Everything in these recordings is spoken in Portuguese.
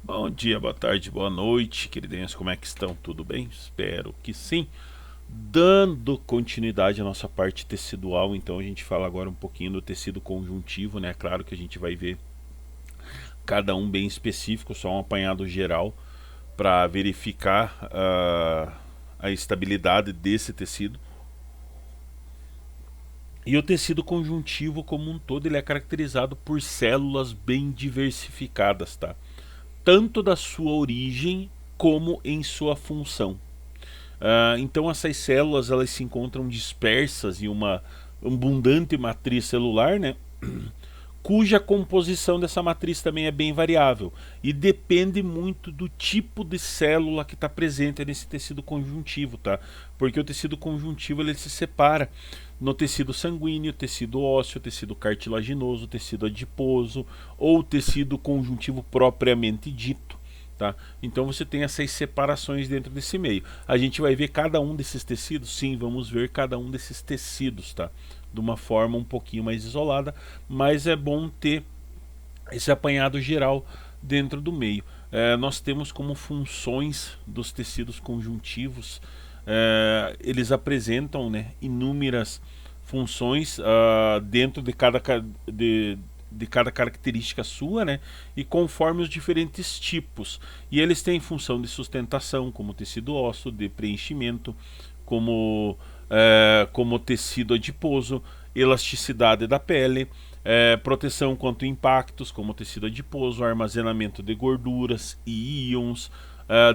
Bom dia, boa tarde, boa noite, queridinhos, como é que estão? Tudo bem? Espero que sim. Dando continuidade à nossa parte tecidual, então a gente fala agora um pouquinho do tecido conjuntivo, né? Claro que a gente vai ver cada um bem específico, só um apanhado geral para verificar a estabilidade desse tecido. E o tecido conjuntivo como um todo ele é caracterizado por células bem diversificadas, tá? Tanto da sua origem como em sua função. Então essas células elas se encontram dispersas em uma abundante matriz celular, né? Cuja composição dessa matriz também é bem variável e depende muito do tipo de célula que está presente nesse tecido conjuntivo, tá? Porque o tecido conjuntivo ele se separa no tecido sanguíneo, tecido ósseo, tecido cartilaginoso, tecido adiposo ou tecido conjuntivo propriamente dito. Tá? Então você tem essas separações dentro desse meio. A gente vai ver cada um desses tecidos? Sim, vamos ver cada um desses tecidos, tá? De uma forma um pouquinho mais isolada, mas é bom ter esse apanhado geral dentro do meio. Nós temos como funções dos tecidos conjuntivos, eles apresentam, né, inúmeras funções dentro de cada característica sua, né? E conforme os diferentes tipos. E eles têm função de sustentação, como tecido ósseo, de preenchimento, como tecido adiposo, elasticidade da pele, proteção contra impactos, como tecido adiposo, armazenamento de gorduras e íons,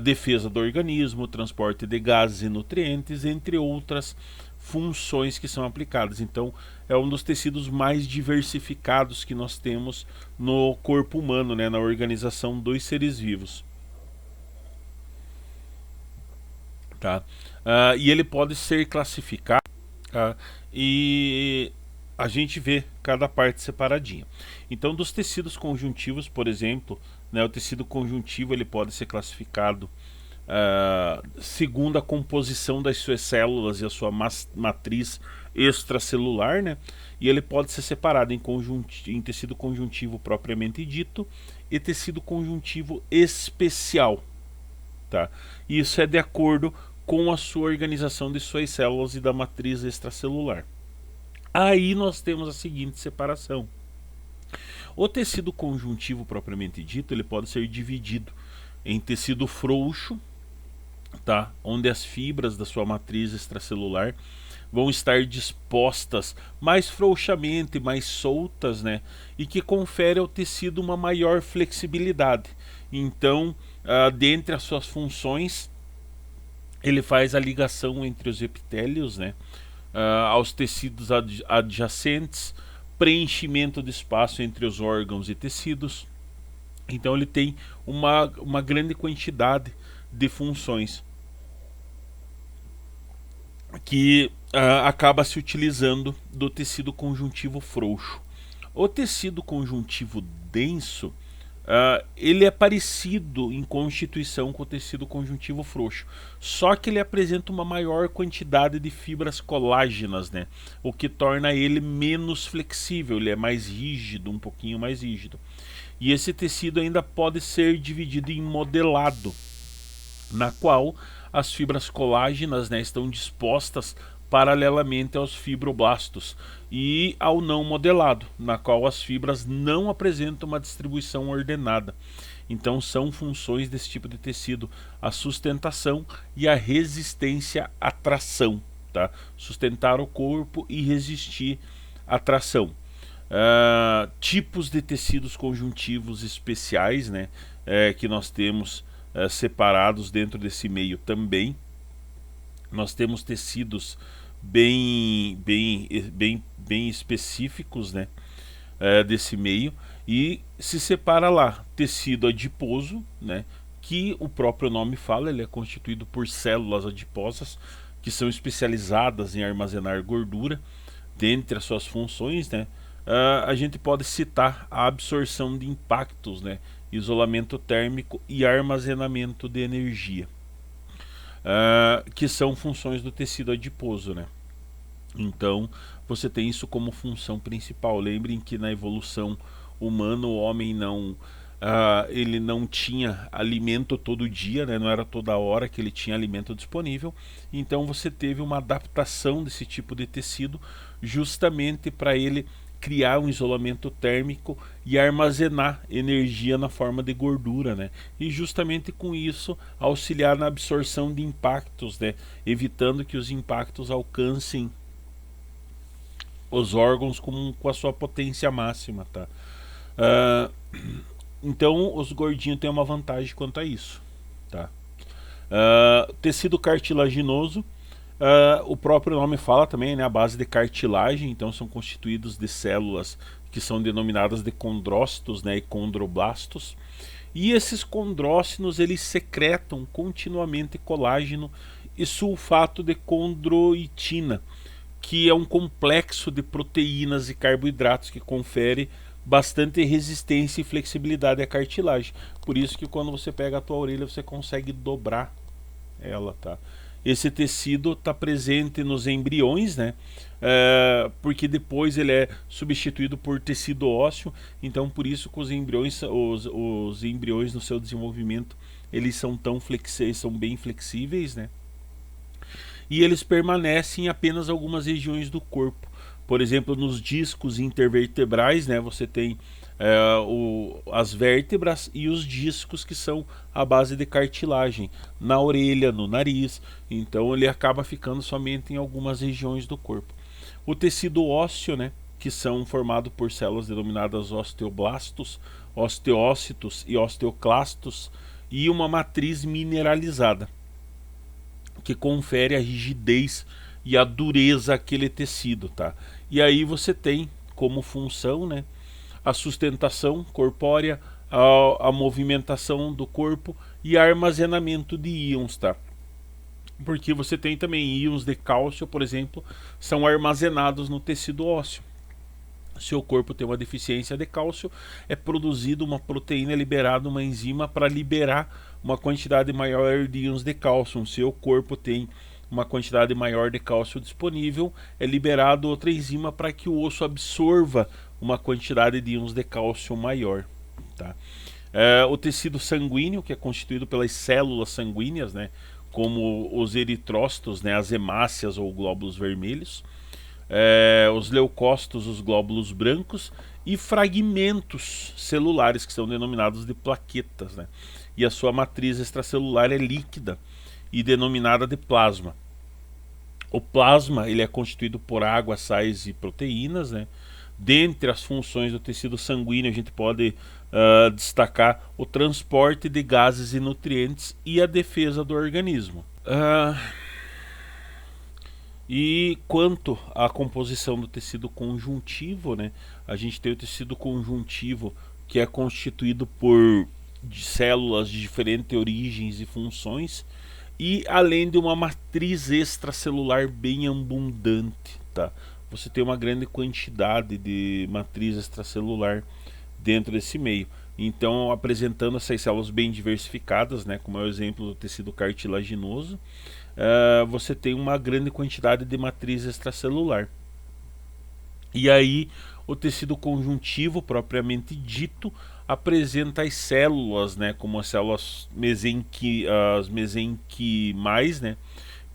defesa do organismo, transporte de gases e nutrientes, entre outras funções que são aplicadas. Então, é um dos tecidos mais diversificados que nós temos no corpo humano, né, na organização dos seres vivos. Tá? E ele pode ser classificado, tá? E a gente vê cada parte separadinha. Então, dos tecidos conjuntivos, por exemplo, né, o tecido conjuntivo ele pode ser classificado segundo a composição das suas células e a sua matriz extracelular, né? E ele pode ser separado em tecido conjuntivo propriamente dito e tecido conjuntivo especial, tá? E isso é de acordo com a sua organização de suas células e da matriz extracelular. Aí nós temos a seguinte separação. O tecido conjuntivo propriamente dito, ele pode ser dividido em tecido frouxo, tá? Onde as fibras da sua matriz extracelular vão estar dispostas mais frouxamente, mais soltas, né? E que confere ao tecido uma maior flexibilidade. Então, dentre as suas funções, ele faz a ligação entre os epitélios, né? Aos tecidos adjacentes, preenchimento de espaço entre os órgãos e tecidos. Então ele tem uma grande quantidade de funções que acaba se utilizando do tecido conjuntivo frouxo. O tecido conjuntivo denso, ele é parecido em constituição com o tecido conjuntivo frouxo, só que ele apresenta uma maior quantidade de fibras colágenas, né? O que torna ele menos flexível, ele é mais rígido, um pouquinho mais rígido. E esse tecido ainda pode ser dividido em modelado, na qual as fibras colágenas, né, estão dispostas paralelamente aos fibroblastos, e ao não modelado, na qual as fibras não apresentam uma distribuição ordenada. Então são funções desse tipo de tecido a sustentação e a resistência à tração, tá? Sustentar o corpo e resistir à tração. Tipos de tecidos conjuntivos especiais, né, que nós temos separados dentro desse meio também. Nós temos tecidos bem específicos, né, desse meio, e se separa lá tecido adiposo, né, que o próprio nome fala, ele é constituído por células adiposas que são especializadas em armazenar gordura. Dentre as suas funções, né, a gente pode citar a absorção de impactos, né, isolamento térmico e armazenamento de energia, que são funções do tecido adiposo, né? Então você tem isso como função principal. Lembrem que na evolução humana o homem não ele não tinha alimento todo dia, né? Não era toda hora que ele tinha alimento disponível. Então você teve uma adaptação desse tipo de tecido justamente para ele criar um isolamento térmico e armazenar energia na forma de gordura, né? E justamente com isso auxiliar na absorção de impactos, né? Evitando que os impactos alcancem os órgãos com a sua potência máxima, tá? Uh, então os gordinhos têm uma vantagem quanto a isso, tá? Tecido cartilaginoso, o próprio nome fala também, né, a base de cartilagem, então são constituídos de células que são denominadas de condrócitos, né, e condroblastos. E esses condrócitos eles secretam continuamente colágeno e sulfato de condroitina, que é um complexo de proteínas e carboidratos que confere bastante resistência e flexibilidade à cartilagem. Por isso que quando você pega a tua orelha você consegue dobrar ela, tá? Esse tecido está presente nos embriões, né? Porque depois ele é substituído por tecido ósseo, então por isso que os embriões no seu desenvolvimento eles são tão flexíveis, são bem flexíveis, né? E eles permanecem em apenas algumas regiões do corpo. Por exemplo, nos discos intervertebrais, né, você tem as vértebras e os discos que são a base de cartilagem, na orelha, no nariz. Então ele acaba ficando somente em algumas regiões do corpo. O tecido ósseo, né, que são formados por células denominadas osteoblastos, osteócitos e osteoclastos, e uma matriz mineralizada, que confere a rigidez e a dureza àquele tecido, tá? E aí você tem como função, né, a sustentação corpórea, a movimentação do corpo e armazenamento de íons, tá? Porque você tem também íons de cálcio, por exemplo, são armazenados no tecido ósseo. Se o corpo tem uma deficiência de cálcio, é produzida uma proteína, liberada uma enzima para liberar uma quantidade maior de íons de cálcio. Se o corpo tem uma quantidade maior de cálcio disponível, é liberado outra enzima para que o osso absorva uma quantidade de íons de cálcio maior, tá? O tecido sanguíneo, que é constituído pelas células sanguíneas, né, como os eritrócitos, né, as hemácias ou glóbulos vermelhos, os leucócitos, os glóbulos brancos, e fragmentos celulares, que são denominados de plaquetas, né? E a sua matriz extracelular é líquida e denominada de plasma. O plasma ele é constituído por água, sais e proteínas, né? Dentre as funções do tecido sanguíneo a gente pode destacar o transporte de gases e nutrientes e a defesa do organismo. E quanto à composição do tecido conjuntivo, né, a gente tem o tecido conjuntivo que é constituído por células de diferentes origens e funções, e além de uma matriz extracelular bem abundante, tá? Você tem uma grande quantidade de matriz extracelular dentro desse meio. Então, apresentando essas células bem diversificadas, né, como é o exemplo do tecido cartilaginoso, você tem uma grande quantidade de matriz extracelular. E aí, o tecido conjuntivo, propriamente dito, apresenta as células, né, como as células as mesenquimais, né,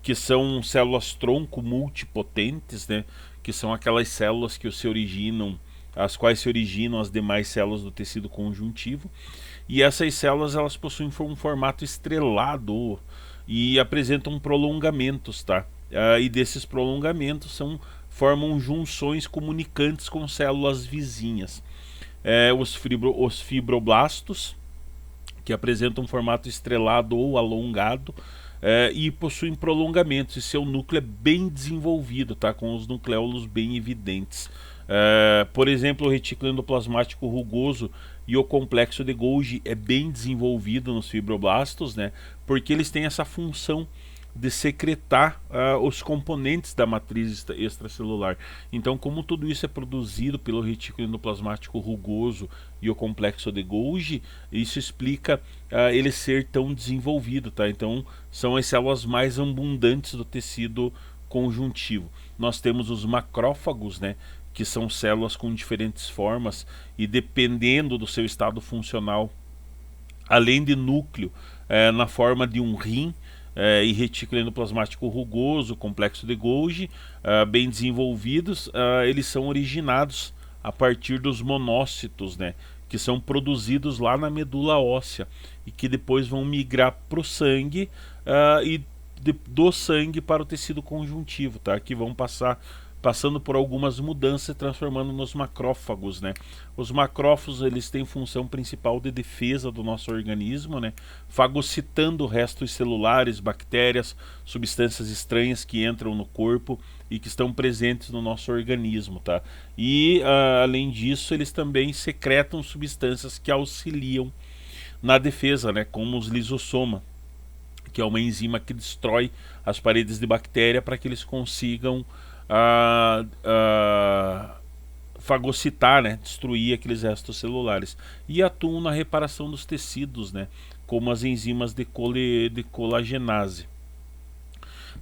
que são células tronco multipotentes, né, que são aquelas células que se originam, as quais se originam as demais células do tecido conjuntivo. E essas células elas possuem um formato estrelado e apresentam prolongamentos, tá? E desses prolongamentos formam junções comunicantes com células vizinhas. Os fibroblastos, que apresentam um formato estrelado ou alongado, e possuem prolongamentos, e seu núcleo é bem desenvolvido, tá? Com os nucleolos bem evidentes. Por exemplo, o retículo endoplasmático rugoso e o complexo de Golgi é bem desenvolvido nos fibroblastos, né? Porque eles têm essa função de secretar os componentes da matriz extracelular. Então, como tudo isso é produzido pelo retículo endoplasmático rugoso e o complexo de Golgi, isso explica ele ser tão desenvolvido, tá? Então, são as células mais abundantes do tecido conjuntivo. Nós temos os macrófagos, né, que são células com diferentes formas, e dependendo do seu estado funcional além de núcleo na forma de um rim e retículo endoplasmático rugoso, complexo de Golgi, bem desenvolvidos, eles são originados a partir dos monócitos, né, que são produzidos lá na medula óssea e que depois vão migrar para o sangue e do sangue para o tecido conjuntivo, tá? Que vão passando por algumas mudanças, transformando nos macrófagos, né? Os macrófagos, eles têm função principal de defesa do nosso organismo, né? Fagocitando restos celulares, bactérias, substâncias estranhas que entram no corpo e que estão presentes no nosso organismo, tá? E além disso, eles também secretam substâncias que auxiliam na defesa, né? Como os lisossoma, que é uma enzima que destrói as paredes de bactéria para que eles consigam fagocitar, né, destruir aqueles restos celulares, e atuam na reparação dos tecidos, né, como as enzimas de colagenase.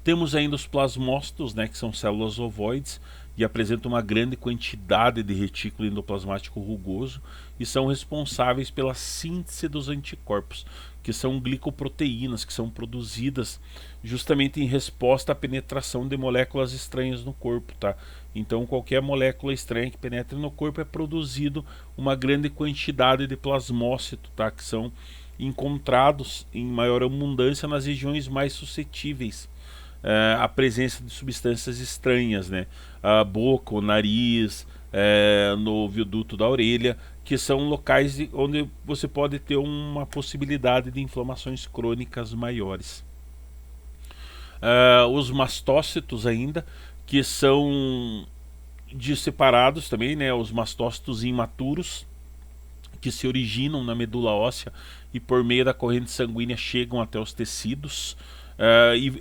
Temos ainda os plasmócitos, né, que são células ovoides e apresentam uma grande quantidade de retículo endoplasmático rugoso e são responsáveis pela síntese dos anticorpos, que são glicoproteínas que são produzidas justamente em resposta à penetração de moléculas estranhas no corpo, tá? Então qualquer molécula estranha que penetre no corpo é produzido uma grande quantidade de plasmócito, tá? Que são encontrados em maior abundância nas regiões mais suscetíveis a presença de substâncias estranhas, né? A boca, o nariz, no viaduto da orelha, que são locais onde você pode ter uma possibilidade de inflamações crônicas maiores. Os mastócitos ainda, que são separados também, né? Os mastócitos imaturos, que se originam na medula óssea e por meio da corrente sanguínea chegam até os tecidos, e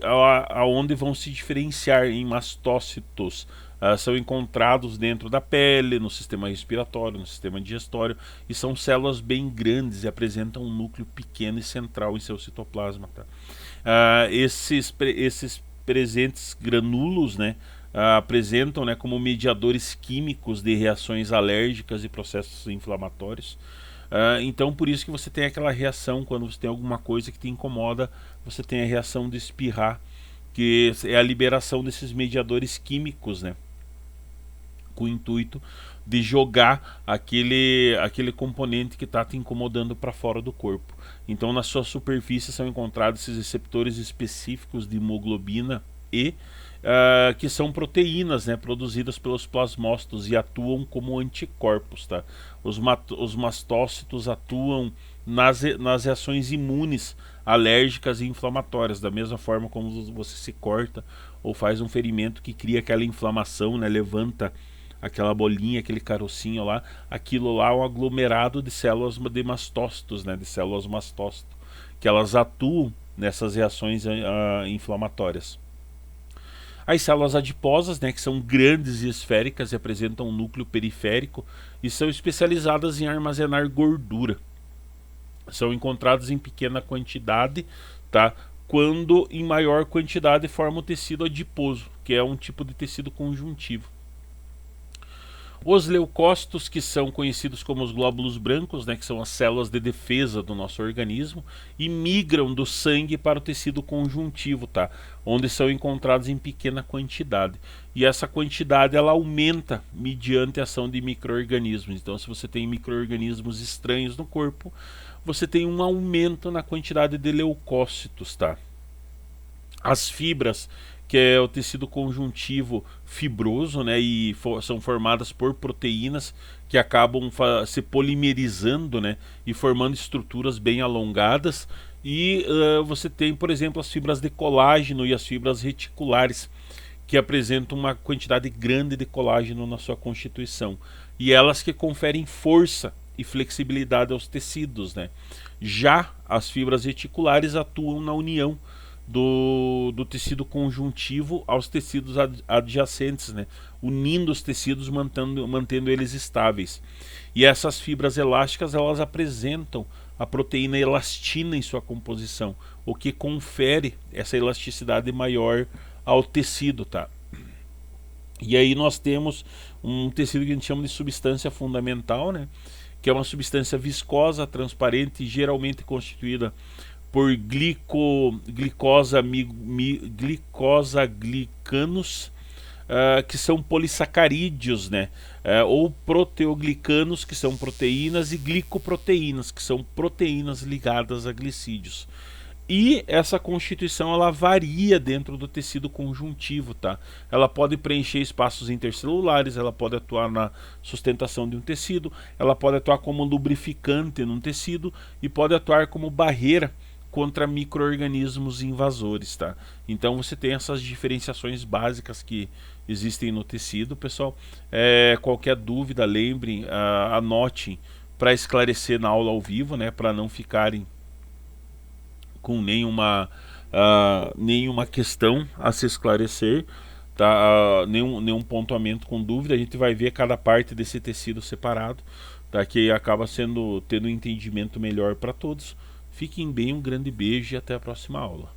aonde vão se diferenciar em mastócitos. São encontrados dentro da pele, no sistema respiratório, no sistema digestório, e são células bem grandes e apresentam um núcleo pequeno e central em seu citoplasma, tá? Esses presentes granúlos, né, apresentam, né, como mediadores químicos de reações alérgicas e processos inflamatórios. Então por isso que você tem aquela reação quando você tem alguma coisa que te incomoda, você tem a reação de espirrar, que é a liberação desses mediadores químicos, né, com o intuito de jogar aquele componente que está te incomodando para fora do corpo. Então na sua superfície são encontrados esses receptores específicos de hemoglobina E, que são proteínas, né, produzidas pelos plasmócitos e atuam como anticorpos, tá? Os mastócitos atuam nas reações imunes, alérgicas e inflamatórias, da mesma forma como você se corta ou faz um ferimento que cria aquela inflamação, né, levanta aquela bolinha, aquele carocinho lá, aquilo lá é um aglomerado de células de mastócitos, né, de células mastócito, que elas atuam nessas reações inflamatórias. As células adiposas, né, que são grandes e esféricas e apresentam um núcleo periférico e são especializadas em armazenar gordura. São encontradas em pequena quantidade, tá? Quando em maior quantidade forma o tecido adiposo, que é um tipo de tecido conjuntivo. Os leucócitos, que são conhecidos como os glóbulos brancos, né, que são as células de defesa do nosso organismo, e migram do sangue para o tecido conjuntivo, tá? Onde são encontrados em pequena quantidade. E essa quantidade ela aumenta mediante a ação de micro-organismos. Então, se você tem micro-organismos estranhos no corpo, você tem um aumento na quantidade de leucócitos, tá? As fibras, que é o tecido conjuntivo fibroso, né, e são formadas por proteínas que acabam se polimerizando, né, e formando estruturas bem alongadas. E você tem, por exemplo, as fibras de colágeno e as fibras reticulares, que apresentam uma quantidade grande de colágeno na sua constituição, e elas que conferem força e flexibilidade aos tecidos, né. Já as fibras reticulares atuam na união do tecido conjuntivo aos tecidos adjacentes, né? Unindo os tecidos, mantendo eles estáveis. E essas fibras elásticas, elas apresentam a proteína elastina em sua composição, o que confere essa elasticidade maior ao tecido, tá? E aí nós temos um tecido que a gente chama de substância fundamental, né, que é uma substância viscosa, transparente, geralmente constituída por glicosaglicanos, que são polissacarídeos, né? Ou proteoglicanos, que são proteínas, e glicoproteínas, que são proteínas ligadas a glicídios. E essa constituição ela varia dentro do tecido conjuntivo, tá? Ela pode preencher espaços intercelulares, ela pode atuar na sustentação de um tecido, ela pode atuar como lubrificante num tecido e pode atuar como barreira contra micro-organismos invasores, tá? Então você tem essas diferenciações básicas que existem no tecido, pessoal. Qualquer dúvida, lembrem, anotem para esclarecer na aula ao vivo, né? Para não ficarem com nenhuma questão a se esclarecer, tá? Nenhum pontuamento com dúvida. A gente vai ver cada parte desse tecido separado, tá? Que acaba tendo um entendimento melhor para todos. Fiquem bem, um grande beijo e até a próxima aula.